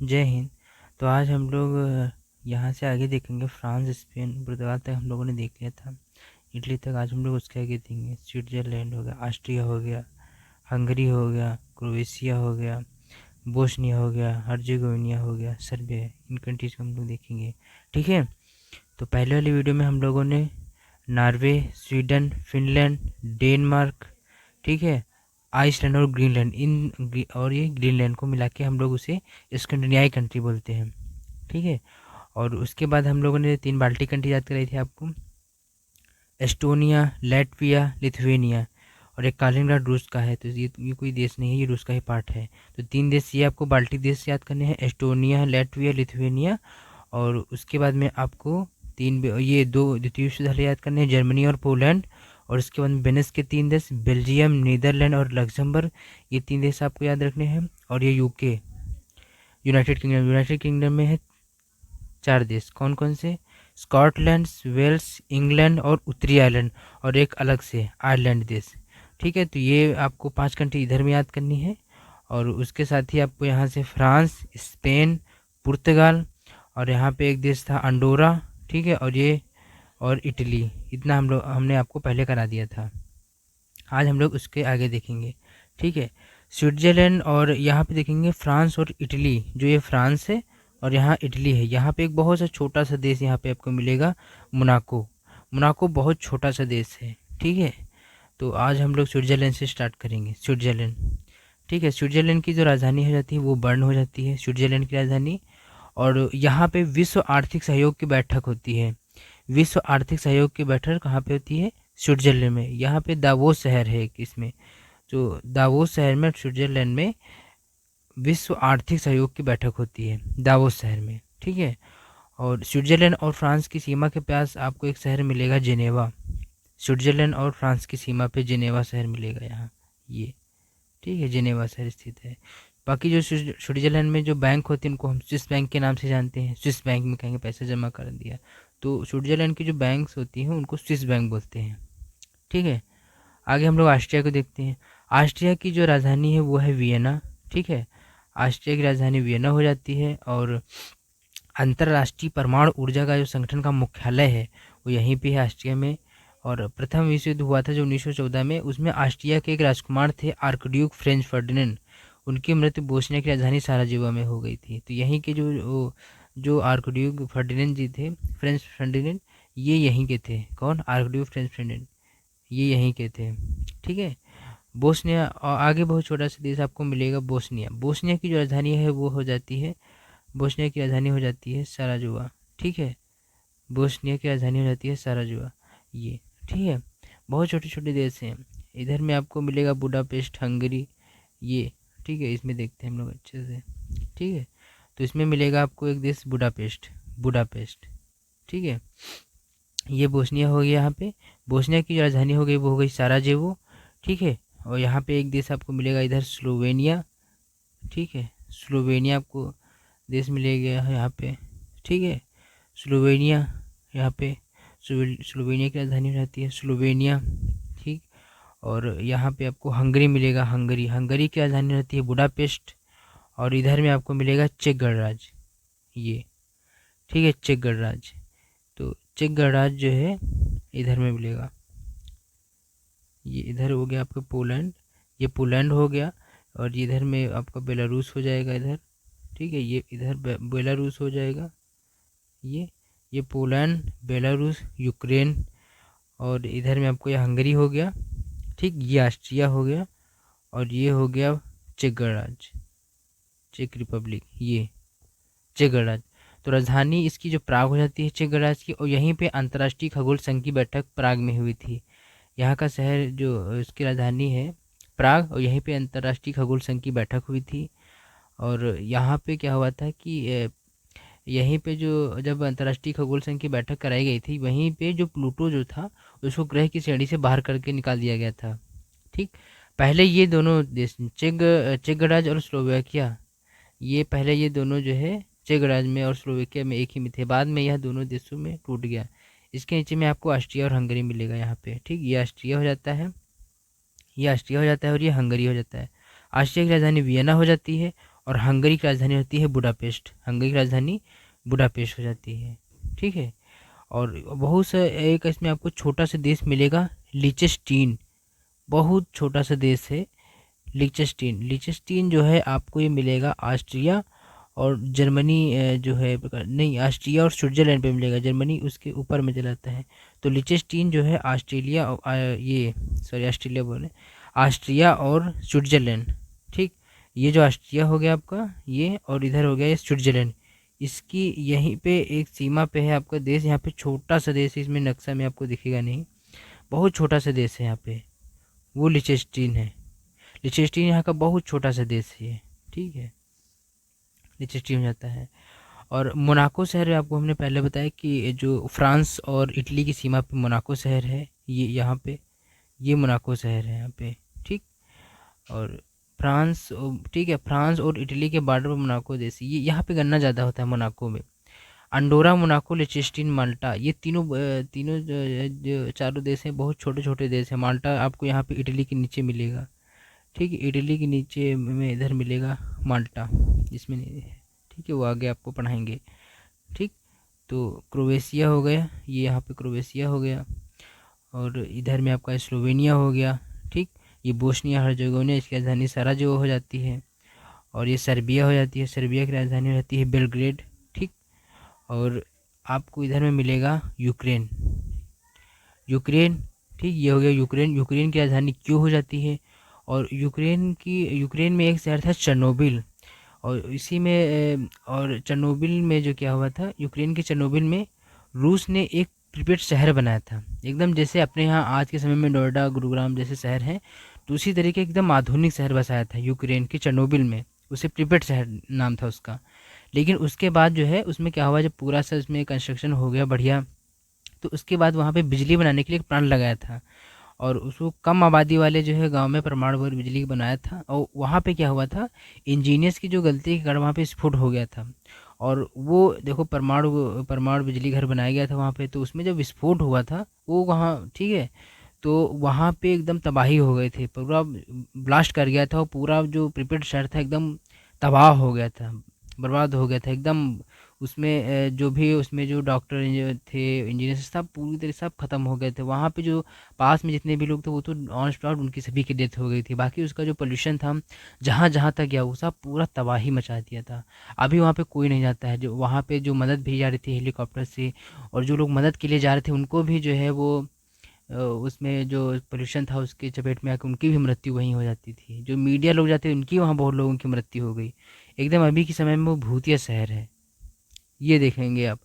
जय हिंद। तो आज हम लोग यहाँ से आगे देखेंगे। फ्रांस, स्पेन, पुर्तगाल तक हम लोगों ने देख लिया था। इटली तक आज हम लोग उसके आगे देखेंगे। स्विट्ज़रलैंड हो गया, ऑस्ट्रिया हो गया, हंगरी हो गया, क्रोएशिया हो गया, बोस्निया हो गया, हर्जेगोविना हो गया, सर्बिया। इन कंट्रीज़ को हम लोग देखेंगे। ठीक है। तो पहले वाली वीडियो में हम लोगों ने नॉर्वे, स्वीडन, फिनलैंड, डेनमार्क, ठीक है, आइसलैंड और ग्रीनलैंड, और ये ग्रीनलैंड को मिला के हम लोग उसे स्कैंडिनेवियाई कंट्री बोलते हैं। ठीक है। और उसके बाद हम लोगों ने 3 बाल्टिक कंट्री याद कराई थी आपको, एस्टोनिया, लैटविया, लिथुएनिया। और एक कालिनिंग्राड रूस का है, तो ये कोई देश नहीं है, ये रूस का ही पार्ट है। तो 3 देश ये आपको बाल्टिक देश याद करने हैं, एस्टोनिया, लैटविया, लिथुएनिया। और उसके बाद में आपको ये 2 द्वीपीय विश्व याद करने हैं, जर्मनी और पोलैंड। और उसके बाद बेनेस के 3 देश, बेल्जियम, नीदरलैंड और लक्समबर्ग। ये 3 देश आपको याद रखने हैं। और ये यूके, यूनाइटेड किंगडम में है 4 देश। कौन कौन से? स्कॉटलैंड, वेल्स, इंग्लैंड और उत्तरी आयरलैंड, और एक अलग से आयरलैंड देश। ठीक है। तो ये आपको 5 कंट्री इधर में याद करनी है। और उसके साथ ही आपको यहाँ से फ्रांस, स्पेन, पुर्तगाल, और यहाँ पे एक देश था अंडोरा। ठीक है। और इटली। इतना हमने आपको पहले करा दिया था। आज हम लोग उसके आगे देखेंगे। ठीक है। स्विट्ज़रलैंड, और यहाँ पे देखेंगे फ्रांस और इटली। जो ये फ्रांस है और यहाँ इटली है। यहाँ पे एक बहुत सा छोटा सा देश यहाँ पे आपको मिलेगा, मोनाको। मोनाको बहुत छोटा सा देश है। ठीक है। तो आज हम लोग स्विट्ज़रलैंड से स्टार्ट करेंगे। स्विट्ज़रलैंड, ठीक है। स्विट्ज़रलैंड की जो राजधानी हो जाती है वो बर्न हो जाती है, स्विट्ज़रलैंड की राजधानी। और यहाँ पे विश्व आर्थिक सहयोग की बैठक होती है। विश्व आर्थिक सहयोग की बैठक कहाँ पे होती है? स्विट्ज़रलैंड में। यहाँ पे दावोस शहर है एक, इसमें जो दावोस शहर में, स्विट्ज़रलैंड में विश्व आर्थिक सहयोग की बैठक होती है दावोस शहर में। ठीक है। और स्विट्ज़रलैंड और फ्रांस की सीमा के पास आपको एक शहर मिलेगा, जेनेवा। स्विट्ज़रलैंड और फ्रांस की सीमा पे जेनेवा शहर मिलेगा यहाँ, ये। ठीक है, जेनेवा शहर स्थित है। बाकी जो स्विट्ज़रलैंड में जो बैंक होते हैं उनको हम स्विस बैंक के नाम से जानते हैं। स्विस बैंक में कहेंगे पैसा जमा कर दिया। तो स्विट्ज़रलैंड की जो बैंक्स होती हैं उनको स्विस बैंक बोलते हैं। ठीक है। आगे हम लोग ऑस्ट्रिया को देखते हैं। ऑस्ट्रिया की जो राजधानी है वो है वियना। ठीक है। ऑस्ट्रिया की राजधानी वियना हो जाती है। और अंतर्राष्ट्रीय परमाणु ऊर्जा का जो संगठन का मुख्यालय है वो यहीं पे है, ऑस्ट्रिया में। और प्रथम विश्व युद्ध हुआ था जो 1914 में, उसमें ऑस्ट्रिया के एक राजकुमार थे, आर्कड्यूक फ्रेंच फर्डिनेंड। उनकी मृत्यु बोस्निया की राजधानी साराजेवो में हो गई थी। तो यहीं के जो आर्कड्यूक फर्डिनेंड जी थे, फ्रेंच फर्डिनेंड, ये यहीं के थे। कौन? आर्कड्यूक फ्रेंच फर्डिनेंड, ये यहीं के थे। ठीक है। बोस्निया, और आगे बहुत छोटा सा देश आपको मिलेगा, बोस्निया। बोस्निया की जो राजधानी है वो हो जाती है, बोस्निया की राजधानी हो जाती है साराजुआ। ठीक है। बोस्निया की राजधानी हो जाती है साराजुआ, ये। ठीक है। बहुत छोटे छोटे देश हैं। इधर में आपको मिलेगा बुडापेस्ट, हंगरी, ये। ठीक है। इसमें देखते हैं हम लोग अच्छे से। ठीक है। तो इसमें मिलेगा आपको एक देश, बुडापेस्ट। बुडापेस्ट, ठीक है। ये बोस्निया हो गया। यहाँ पे बोस्निया की जो राजधानी हो गई वो हो गई साराजेवो। ठीक है। और यहाँ पे एक देश आपको मिलेगा इधर, स्लोवेनिया। ठीक है। स्लोवेनिया आपको देश मिलेगा यहाँ पे। ठीक है। स्लोवेनिया, यहाँ पे स्लोवेनिया की राजधानी रहती है स्लोवेनिया। ठीक। और यहाँ पे आपको हंगरी मिलेगा, हंगरी। हंगरी की राजधानी रहती है बुडापेस्ट। और इधर में आपको मिलेगा चेक गणराज्य, ये। ठीक है, चेक गणराज्य। तो चेक गणराज्य जो है इधर में मिलेगा, ये इधर हो गया आपका पोलैंड, ये पोलैंड हो गया। और इधर में आपका बेलारूस हो जाएगा इधर। ठीक है। ये इधर बेलारूस हो जाएगा, ये पोलैंड, बेलारूस, यूक्रेन। और इधर में आपको ये हंगरी हो गया। ठीक। ये ऑस्ट्रिया हो गया। और ये हो गया चेक गणराज्य, चेक रिपब्लिक, ये चेक गणराज्य। तो राजधानी इसकी जो प्राग हो जाती है चेक गणराज्य की। और यहीं पे अंतर्राष्ट्रीय खगोल संघ की बैठक प्राग में हुई थी। यहाँ का शहर जो इसकी राजधानी है प्राग, और यहीं पे अंतर्राष्ट्रीय खगोल संघ की बैठक हुई थी। और यहाँ पे क्या हुआ था कि यहीं पे जो जब अंतर्राष्ट्रीय खगोल संघ की बैठक कराई गई थी, वहीं पे जो प्लूटो जो था उसको ग्रह की श्रेणी से बाहर करके निकाल दिया गया था। ठीक। पहले ये दोनों देश, चेक गणराज्य और स्लोवाकिया, ये पहले ये दोनों जो है चेक गणराज्य में और स्लोवाकिया में एक ही में थे। बाद में यह दोनों देशों में टूट गया। इसके नीचे में आपको ऑस्ट्रिया और हंगरी मिलेगा यहाँ पे। ठीक। ये ऑस्ट्रिया हो जाता है, ये ऑस्ट्रिया हो जाता है, और ये हंगरी हो जाता है। ऑस्ट्रिया की राजधानी वियना हो जाती है। और हंगरी की राजधानी होती है बुडापेस्ट, हंगरी की राजधानी बुडापेस्ट हो जाती है, ठीक है। और बहुत सा एक इसमें आपको छोटा सा देश मिलेगा, लिechtenstein, बहुत छोटा सा देश है लिechtenstein। लिechtenstein जो है आपको ये मिलेगा ऑस्ट्रिया और जर्मनी जो है नहीं, ऑस्ट्रिया और स्विट्ज़रलैंड पे मिलेगा, जर्मनी उसके ऊपर में चला जाता है। तो लिechtenstein जो है ऑस्ट्रेलिया और ये सॉरी ऑस्ट्रेलिया बोले, ऑस्ट्रिया और स्विट्ज़रलैंड, ठीक। ये जो ऑस्ट्रिया हो गया आपका ये, और इधर हो गया ये स्विट्ज़रलैंड, इसकी यहीं पे एक सीमा पे है आपका देश। यहाँ पे छोटा सा देश है, इसमें नक्शा में आपको दिखेगा नहीं, बहुत छोटा सा देश है यहाँ पे, वो लिechtenstein है। लिechtenstein यहाँ का बहुत छोटा सा देश है ये, ठीक है, लिechtenstein हो जाता है। और मोनाको शहर आपको हमने पहले बताया कि जो फ्रांस और इटली की सीमा पे मोनाको शहर है, ये यहाँ पे ये मोनाको शहर है यहाँ पे, ठीक। और फ्रांस ठीक है, फ्रांस और इटली के बॉर्डर पर मोनाको देश, ये यहाँ पे गन्ना ज़्यादा होता है मोनाको में। अंडोरा, मोनाको, लिechtenstein, माल्टा, ये तीनों तीनों जो चारों देश हैं बहुत छोटे छोटे देश हैं। माल्टा आपको यहाँ पे इटली के नीचे मिलेगा, ठीक है, इटली के नीचे में इधर मिलेगा माल्टा, इसमें नहीं है, ठीक है, वो आगे आपको पढ़ाएंगे, ठीक। तो क्रोएशिया हो गया, ये यहाँ पे क्रोएशिया हो गया, और इधर में आपका स्लोवेनिया हो गया, ठीक। ये बोस्निया हर्जेगोविना, इसकी राजधानी सराजेवो हो जाती है। और ये सर्बिया हो जाती है, सर्बिया की राजधानी हो जाती है बेलग्रेड, ठीक। और आपको इधर में मिलेगा यूक्रेन, यूक्रेन, ठीक, ये हो गया यूक्रेन। यूक्रेन की राजधानी क्यों हो जाती है, और यूक्रेन में एक शहर था चेर्नोबिल, और इसी में और चेर्नोबिल में जो क्या हुआ था, यूक्रेन के चेर्नोबिल में रूस ने एक प्रीपेड शहर बनाया था, एकदम जैसे अपने यहाँ आज के समय में नोएडा गुरुग्राम जैसे शहर हैं, तो उसी तरीके एकदम आधुनिक शहर बसाया था यूक्रेन के चेर्नोबिल में, उसे प्रीपेड शहर नाम था उसका। लेकिन उसके बाद जो है उसमें क्या हुआ, जब पूरा सा उसमें कंस्ट्रक्शन हो गया बढ़िया, तो उसके बाद वहाँ पे बिजली बनाने के लिए एक प्लांट लगाया था, और उसको कम आबादी वाले जो है गांव में परमाणु बिजली बनाया था। और वहाँ पे क्या हुआ था, इंजीनियर्स की जो गलती के कारण वहाँ पे स्फोट हो गया था, और वो देखो परमाणु परमाणु बिजली घर बनाया गया था वहाँ पे, तो उसमें जब विस्फोट हुआ था वो वहाँ, ठीक है, तो वहाँ पे एकदम तबाही हो गए थे, पूरा ब्लास्ट कर गया था, और पूरा जो प्रिपेड शहर था एकदम तबाह हो गया था, बर्बाद हो गया था एकदम। उसमें जो भी उसमें जो डॉक्टर थे, इंजीनियर्स सब पूरी तरह सब खत्म हो गए थे वहाँ पे। जो पास में जितने भी लोग थे वो तो ऑन स्पॉट उनकी सभी की डेथ हो गई थी। बाकी उसका जो पोल्यूशन था जहाँ जहाँ तक गया वो सब पूरा तबाही मचा दिया था। अभी वहाँ पे कोई नहीं जाता है, जो वहाँ पे जो मदद भेजी जा रही थी हेलीकॉप्टर से, और जो लोग मदद के लिए जा रहे थे उनको भी जो है वो उसमें जो पोल्यूशन था उसके चपेट में आकर उनकी भी मृत्यु वहीं हो जाती थी। जो मीडिया लोग जाते उनकी वहाँ बहुत लोगों की मृत्यु हो गई। एकदम अभी के समय में वो भूतिया शहर है, ये देखेंगे आप।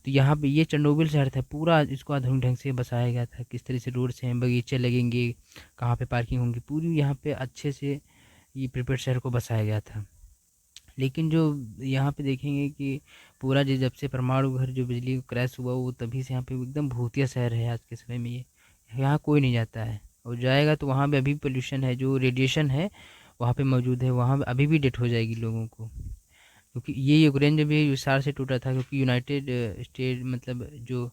तो यहाँ पे ये चंडोबिल शहर था, पूरा इसको आधुनिक ढंग से बसाया गया था, किस तरह से रोड्स हैं, बगीचे लगेंगे, कहाँ पे पार्किंग होंगी, पूरी यहाँ पे अच्छे से ये प्रिपेयर शहर को बसाया गया था। लेकिन जो यहाँ पे देखेंगे कि पूरा जो जब से परमाणु घर जो बिजली क्रैश हुआ वो तभी से यहाँ पे एकदम भूतिया शहर है आज के समय में ये। यहाँ कोई नहीं जाता है, और जाएगा तो वहाँ पे अभी पोल्यूशन है, जो रेडिएशन है वहाँ पे मौजूद है, वहाँ अभी भी डेथ हो जाएगी लोगों को। क्योंकि ये यूक्रेन जब ये विस्तार से टूटा था, क्योंकि यूनाइटेड स्टेट मतलब जो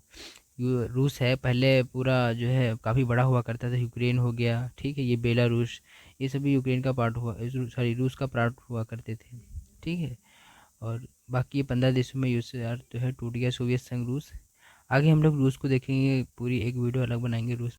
रूस है पहले पूरा जो है काफ़ी बड़ा हुआ करता था, यूक्रेन हो गया, ठीक है, ये बेलारूस, ये सभी यूक्रेन का पार्ट हुआ, सॉरी रूस का पार्ट हुआ करते थे, ठीक है। और बाकी ये 15 देशों में यूएसएसआर जो है टूट गया, सोवियत संघ रूस। आगे हम लोग रूस को देखेंगे, पूरी एक वीडियो अलग बनाएंगे रूस।